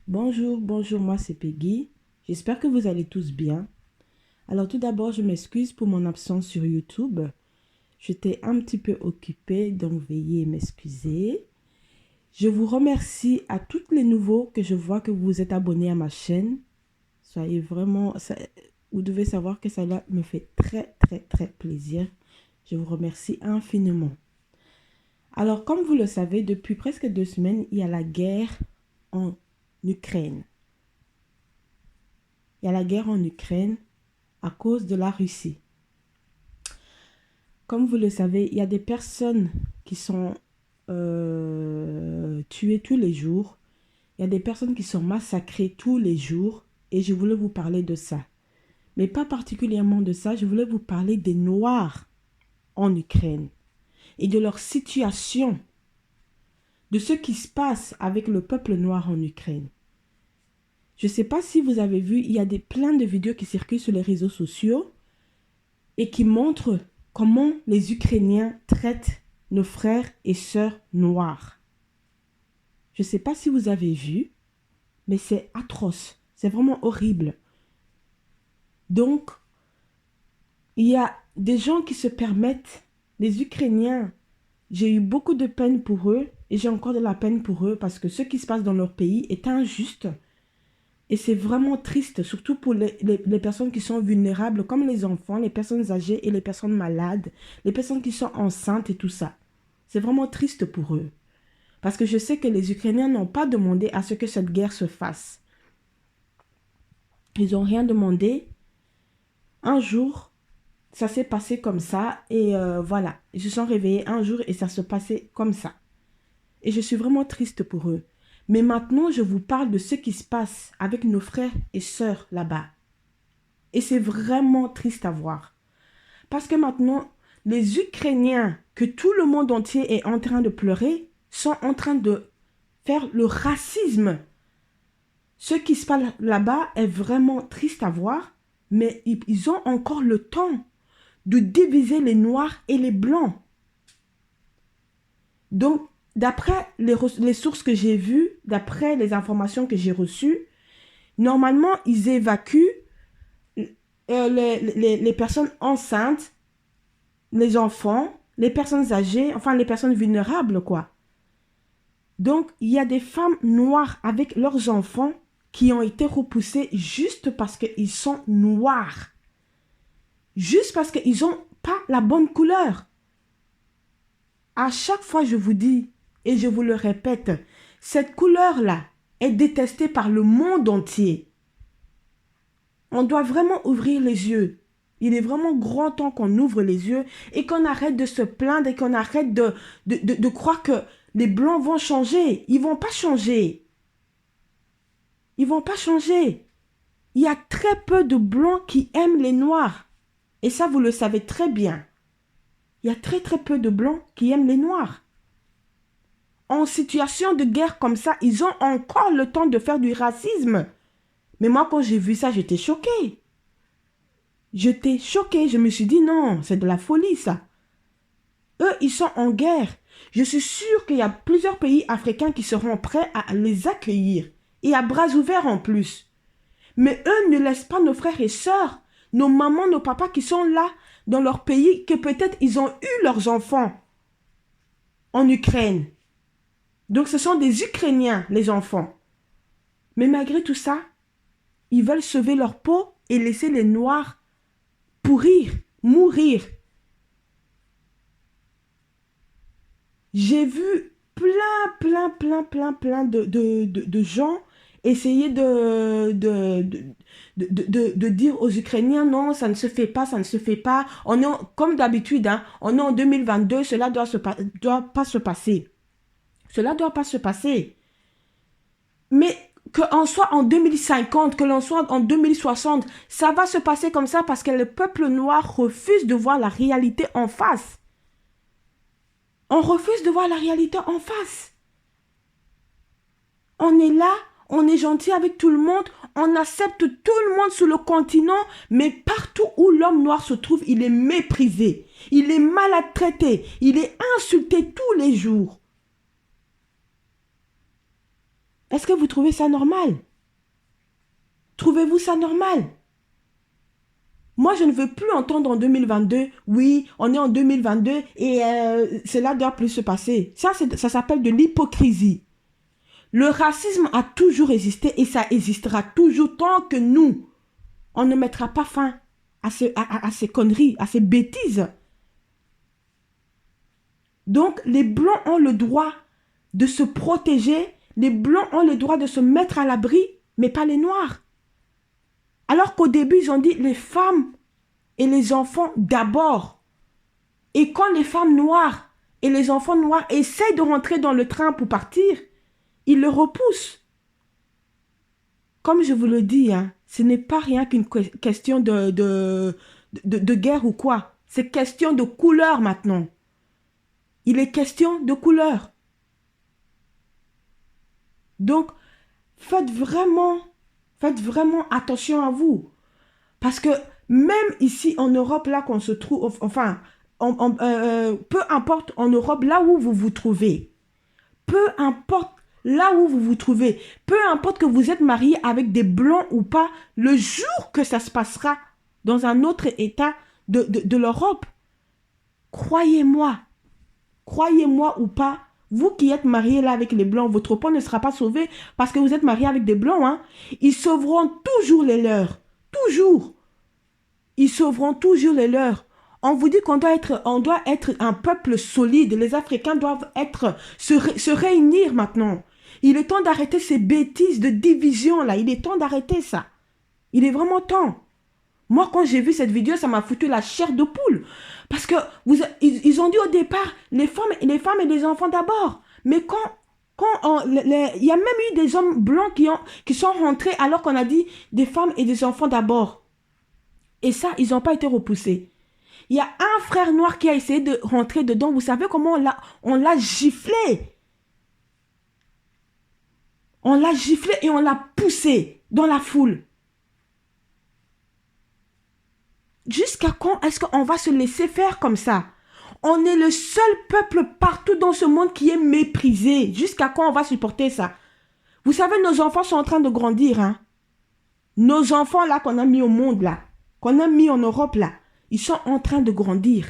Bonjour, bonjour, moi c'est Peggy. J'espère que vous allez tous bien. Alors tout d'abord, je m'excuse pour mon absence sur YouTube. J'étais un petit peu occupée, donc veuillez m'excuser. Je vous remercie à tous les nouveaux que je vois que vous êtes abonnés à ma chaîne. Soyez vraiment... vous devez savoir que ça me fait très, très, très plaisir. Je vous remercie infiniment. Alors, comme vous le savez, depuis presque 2 semaines, il y a la guerre en Ukraine. Il y a la guerre en Ukraine à cause de la Russie. Comme vous le savez, il y a des personnes qui sont tuées tous les jours. Il y a des personnes qui sont massacrées tous les jours. Et je voulais vous parler de ça. Mais pas particulièrement de ça. Je voulais vous parler des Noirs en Ukraine. Et de leur situation. De ce qui se passe avec le peuple noir en Ukraine. Je ne sais pas si vous avez vu, il y a plein de vidéos qui circulent sur les réseaux sociaux et qui montrent comment les Ukrainiens traitent nos frères et sœurs noirs. Je ne sais pas si vous avez vu, mais c'est atroce. C'est vraiment horrible. Donc, il y a des gens qui se permettent, les Ukrainiens, j'ai eu beaucoup de peine pour eux et j'ai encore de la peine pour eux parce que ce qui se passe dans leur pays est injuste. Et c'est vraiment triste, surtout pour les personnes qui sont vulnérables, comme les enfants, les personnes âgées et les personnes malades, les personnes qui sont enceintes et tout ça. C'est vraiment triste pour eux. Parce que je sais que les Ukrainiens n'ont pas demandé à ce que cette guerre se fasse. Ils n'ont rien demandé. Un jour, ça s'est passé comme ça. Et voilà, ils se sont réveillés un jour et ça se passait comme ça. Et je suis vraiment triste pour eux. Mais maintenant, je vous parle de ce qui se passe avec nos frères et sœurs là-bas. Et c'est vraiment triste à voir. Parce que maintenant, les Ukrainiens, que tout le monde entier est en train de pleurer, sont en train de faire le racisme. Ce qui se passe là-bas est vraiment triste à voir, mais ils ont encore le temps de diviser les noirs et les blancs. Donc, d'après les sources que j'ai vues, d'après les informations que j'ai reçues, normalement, ils évacuent les personnes enceintes, les enfants, les personnes âgées, enfin les personnes vulnérables, quoi. Donc, il y a des femmes noires avec leurs enfants qui ont été repoussés juste parce qu'ils sont noirs. Juste parce qu'ils n'ont pas la bonne couleur. À chaque fois, je vous dis, et je vous le répète, cette couleur-là est détestée par le monde entier. On doit vraiment ouvrir les yeux. Il est vraiment grand temps qu'on ouvre les yeux et qu'on arrête de se plaindre et qu'on arrête de croire que les blancs vont changer. Ils ne vont pas changer. Ils ne vont pas changer. Il y a très peu de blancs qui aiment les noirs. Et ça, vous le savez très bien. Il y a très très peu de blancs qui aiment les noirs. En situation de guerre comme ça, ils ont encore le temps de faire du racisme. Mais moi, quand j'ai vu ça, j'étais choquée. J'étais choquée. Je me suis dit, non, c'est de la folie, ça. Eux, ils sont en guerre. Je suis sûre qu'il y a plusieurs pays africains qui seront prêts à les accueillir. Et à bras ouverts en plus. Mais eux ne laissent pas nos frères et sœurs, nos mamans, nos papas qui sont là dans leur pays, que peut-être ils ont eu leurs enfants en Ukraine. Donc ce sont des Ukrainiens, les enfants. Mais malgré tout ça, ils veulent sauver leur peau et laisser les Noirs pourrir, mourir. J'ai vu plein de gens essayer de dire aux Ukrainiens, non, ça ne se fait pas, ça ne se fait pas. On est, comme d'habitude, hein, on est en 2022, cela doit pas se passer. Cela ne doit pas se passer. Mais qu'on soit en 2050, que l'on soit en 2060, ça va se passer comme ça parce que le peuple noir refuse de voir la réalité en face. On refuse de voir la réalité en face. On est là, on est gentil avec tout le monde, on accepte tout le monde sur le continent, mais partout où l'homme noir se trouve, il est méprisé, il est maltraité, il est insulté tous les jours. Est-ce que vous trouvez ça normal? Trouvez-vous ça normal? Moi, je ne veux plus entendre en 2022, oui, on est en 2022 et cela doit plus se passer. Ça s'appelle de l'hypocrisie. Le racisme a toujours existé et ça existera toujours tant que nous, on ne mettra pas fin à ces conneries, à ces bêtises. Donc, les Blancs ont le droit de se protéger, les Blancs ont le droit de se mettre à l'abri, mais pas les Noirs. Alors qu'au début, ils ont dit les femmes et les enfants d'abord. Et quand les femmes noires et les enfants noirs essayent de rentrer dans le train pour partir, ils le repoussent. Comme je vous le dis, hein, ce n'est pas rien qu'une question de guerre ou quoi. C'est question de couleur maintenant. Il est question de couleur. Donc, faites vraiment attention à vous. Parce que même ici en Europe, là qu'on se trouve, enfin, peu importe en Europe, là où vous vous trouvez, peu importe là où vous vous trouvez, peu importe que vous êtes marié avec des Blancs ou pas, le jour que ça se passera dans un autre état de l'Europe, croyez-moi ou pas, vous qui êtes mariés là avec les Blancs, votre peau ne sera pas sauvée parce que vous êtes mariés avec des Blancs. Hein. Ils sauveront toujours les leurs. Toujours. Ils sauveront toujours les leurs. On vous dit qu'on doit être un peuple solide. Les Africains doivent se réunir maintenant. Il est temps d'arrêter ces bêtises de division là. Il est temps d'arrêter ça. Il est vraiment temps. Moi, quand j'ai vu cette vidéo, ça m'a foutu la chair de poule. Parce que ils ont dit au départ, les femmes et les enfants d'abord. Mais il y a même eu des hommes blancs qui sont rentrés alors qu'on a dit des femmes et des enfants d'abord. Et ça, ils n'ont pas été repoussés. Il y a un frère noir qui a essayé de rentrer dedans. Vous savez comment on l'a giflé. On l'a giflé et on l'a poussé dans la foule. Jusqu'à quand est-ce qu'on va se laisser faire comme ça? On est le seul peuple partout dans ce monde qui est méprisé. Jusqu'à quand on va supporter ça? Vous savez, nos enfants sont en train de grandir. Hein? Nos enfants là qu'on a mis au monde là, qu'on a mis en Europe là, ils sont en train de grandir.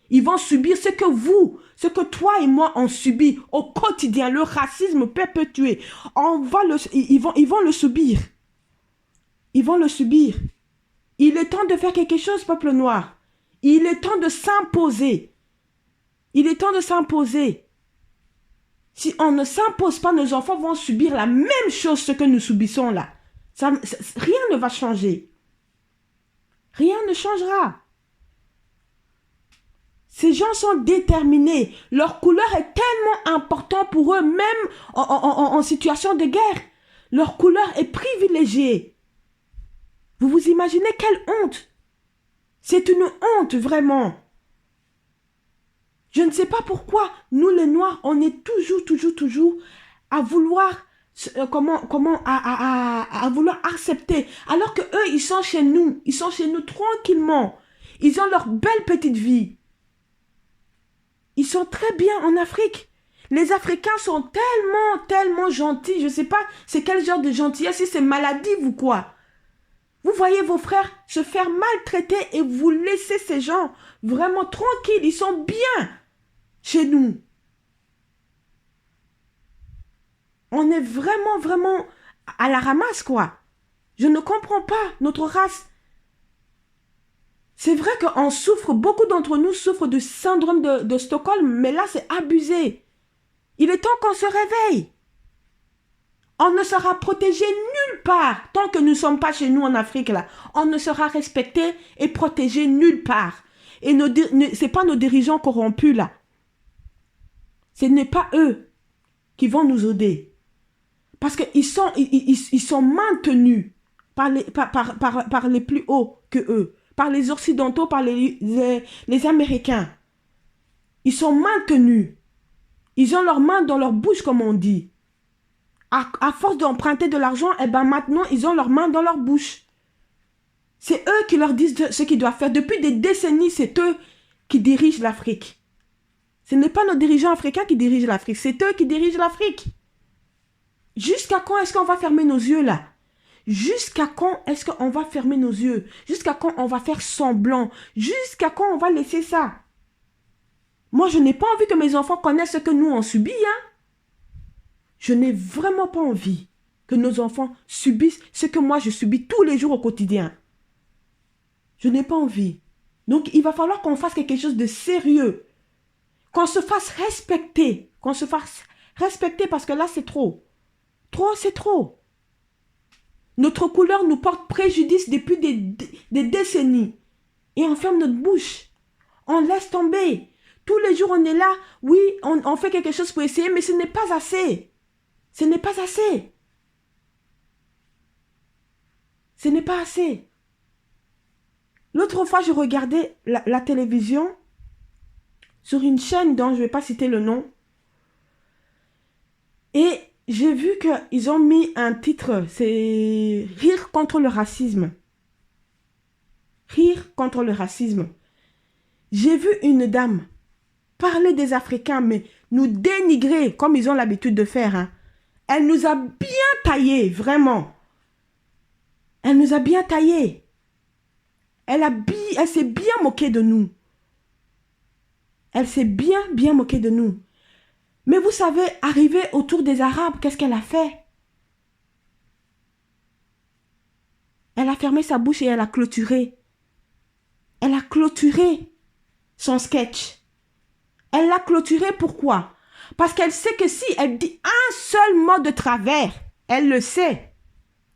Ils vont subir ce que toi et moi on subit au quotidien, le racisme perpétué. Ils vont le subir. Ils vont le subir. Il est temps de faire quelque chose, peuple noir. Il est temps de s'imposer. Il est temps de s'imposer. Si on ne s'impose pas, nos enfants vont subir la même chose ce que nous subissons là. Rien ne va changer. Rien ne changera. Ces gens sont déterminés. Leur couleur est tellement importante pour eux, même en situation de guerre. Leur couleur est privilégiée. Vous vous imaginez quelle honte? C'est une honte, vraiment. Je ne sais pas pourquoi, nous les Noirs, on est toujours à vouloir, à vouloir accepter. Alors que eux, ils sont chez nous tranquillement. Ils ont leur belle petite vie. Ils sont très bien en Afrique. Les Africains sont tellement gentils. Je ne sais pas c'est quel genre de gentillesse, si c'est maladif ou quoi. Vous voyez vos frères se faire maltraiter et vous laissez ces gens vraiment tranquilles. Ils sont bien chez nous. On est vraiment à la ramasse, quoi. Je ne comprends pas notre race. C'est vrai qu'on souffre, beaucoup d'entre nous souffrent du syndrome de Stockholm, mais là, c'est abusé. Il est temps qu'on se réveille. On ne sera protégé nulle part tant que nous ne sommes pas chez nous en Afrique. Là. On ne sera respecté et protégé nulle part. Et ce n'est pas nos dirigeants corrompus là. Ce n'est pas eux qui vont nous aider. Parce qu'ils sont maintenus par les plus hauts que eux. Par les Occidentaux, par les Américains. Ils sont maintenus. Ils ont leurs mains dans leur bouche, comme on dit. À force d'emprunter de l'argent, eh ben maintenant, ils ont leurs mains dans leur bouche. C'est eux qui leur disent ce qu'ils doivent faire. Depuis des décennies, c'est eux qui dirigent l'Afrique. Ce n'est pas nos dirigeants africains qui dirigent l'Afrique, c'est eux qui dirigent l'Afrique. Jusqu'à quand est-ce qu'on va fermer nos yeux là? Jusqu'à quand est-ce qu'on va fermer nos yeux? Jusqu'à quand on va faire semblant? Jusqu'à quand on va laisser ça? Moi, je n'ai pas envie que mes enfants connaissent ce que nous on subit, hein. Je n'ai vraiment pas envie que nos enfants subissent ce que moi je subis tous les jours au quotidien. Je n'ai pas envie. Donc, il va falloir qu'on fasse quelque chose de sérieux. Qu'on se fasse respecter. Qu'on se fasse respecter parce que là, c'est trop. Trop, c'est trop. Notre couleur nous porte préjudice depuis des décennies. Et on ferme notre bouche. On laisse tomber. Tous les jours, on est là. Oui, on fait quelque chose pour essayer, mais ce n'est pas assez. Ce n'est pas assez. Ce n'est pas assez. L'autre fois, je regardais la télévision sur une chaîne dont je ne vais pas citer le nom. Et j'ai vu qu'ils ont mis un titre, c'est Rire contre le racisme. Rire contre le racisme. J'ai vu une dame parler des Africains, mais nous dénigrer comme ils ont l'habitude de faire. Hein. Elle nous a bien taillés, vraiment. Elle nous a bien taillés. Elle s'est bien moquée de nous. Elle s'est bien moquée de nous. Mais vous savez, arrivée autour des Arabes, qu'est-ce qu'elle a fait? Elle a fermé sa bouche et elle a clôturé. Elle a clôturé son sketch. Elle l'a clôturé pourquoi? Parce qu'elle sait que si elle dit un seul mot de travers, elle le sait.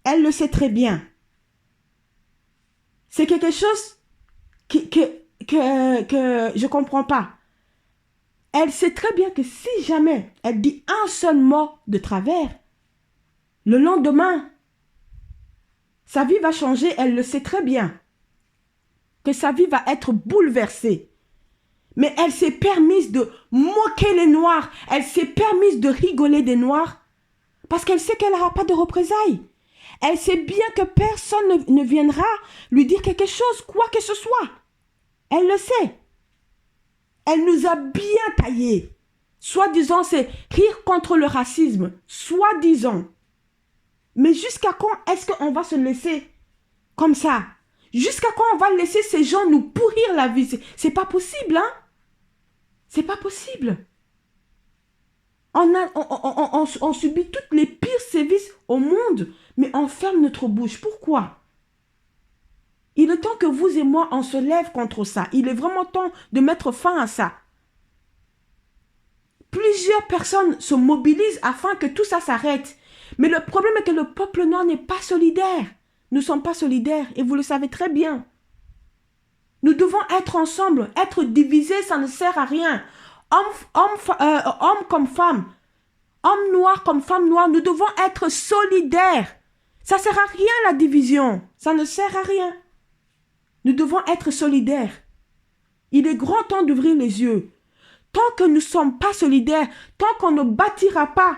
Elle le sait très bien. C'est quelque chose que je ne comprends pas. Elle sait très bien que si jamais elle dit un seul mot de travers, le lendemain, sa vie va changer, elle le sait très bien. Que sa vie va être bouleversée. Mais elle s'est permise de moquer les Noirs. Elle s'est permise de rigoler des Noirs. Parce qu'elle sait qu'elle n'aura pas de représailles. Elle sait bien que personne ne viendra lui dire quelque chose, quoi que ce soit. Elle le sait. Elle nous a bien taillés. Soi-disant, c'est rire contre le racisme. Soi-disant. Mais jusqu'à quand est-ce qu'on va se laisser comme ça? Jusqu'à quand on va laisser ces gens nous pourrir la vie? C'est pas possible, hein? C'est pas possible. On subit toutes les pires sévices au monde, mais on ferme notre bouche. Pourquoi? Il est temps que vous et moi, on se lève contre ça. Il est vraiment temps de mettre fin à ça. Plusieurs personnes se mobilisent afin que tout ça s'arrête. Mais le problème est que le peuple noir n'est pas solidaire. Nous ne sommes pas solidaires et vous le savez très bien. Nous devons être ensemble. Être divisés, ça ne sert à rien. Homme comme femme, homme noir comme femme noire, nous devons être solidaires. Ça ne sert à rien la division. Ça ne sert à rien. Nous devons être solidaires. Il est grand temps d'ouvrir les yeux. Tant que nous ne sommes pas solidaires, tant qu'on ne bâtira pas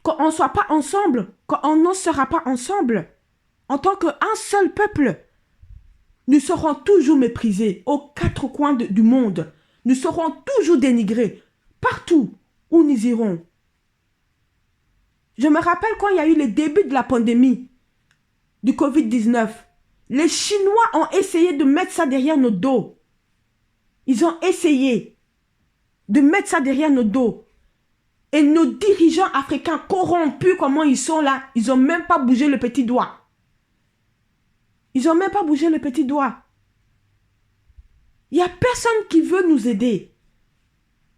qu'on ne soit pas ensemble, qu'on ne sera pas ensemble, en tant qu'un seul peuple, nous serons toujours méprisés aux quatre coins du monde. Nous serons toujours dénigrés partout où nous irons. Je me rappelle quand il y a eu le début de la pandémie du Covid-19. Les Chinois ont essayé de mettre ça derrière nos dos. Ils ont essayé de mettre ça derrière nos dos. Et nos dirigeants africains corrompus, comment ils sont là, ils n'ont même pas bougé le petit doigt. Ils n'ont même pas bougé le petit doigt. Il n'y a personne qui veut nous aider.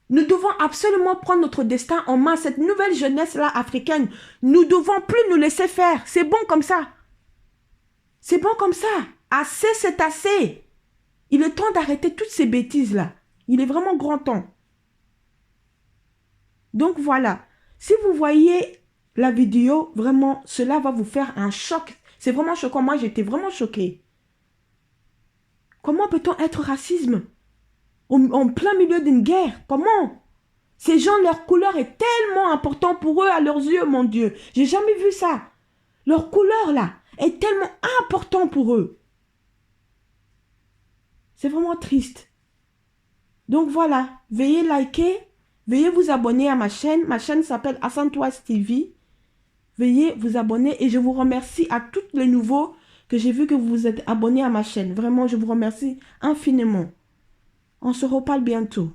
Nous devons absolument prendre notre destin en main. Cette nouvelle jeunesse-là africaine, nous ne devons plus nous laisser faire. C'est bon comme ça. C'est bon comme ça. Assez, c'est assez. Il est temps d'arrêter toutes ces bêtises-là. Il est vraiment grand temps. Donc voilà. Si vous voyez la vidéo, vraiment, cela va vous faire un choc. C'est vraiment choquant. Moi, j'étais vraiment choquée. Comment peut-on être racisme en plein milieu d'une guerre? Comment? Ces gens, leur couleur est tellement important pour eux à leurs yeux, mon Dieu. J'ai jamais vu ça. Leur couleur, là, est tellement important pour eux. C'est vraiment triste. Donc voilà, veuillez liker, Veuillez vous abonner à ma chaîne. Ma chaîne s'appelle Assantoise TV. Veuillez vous abonner et je vous remercie à tous les nouveaux que j'ai vu que vous vous êtes abonnés à ma chaîne. Vraiment, je vous remercie infiniment. On se reparle bientôt.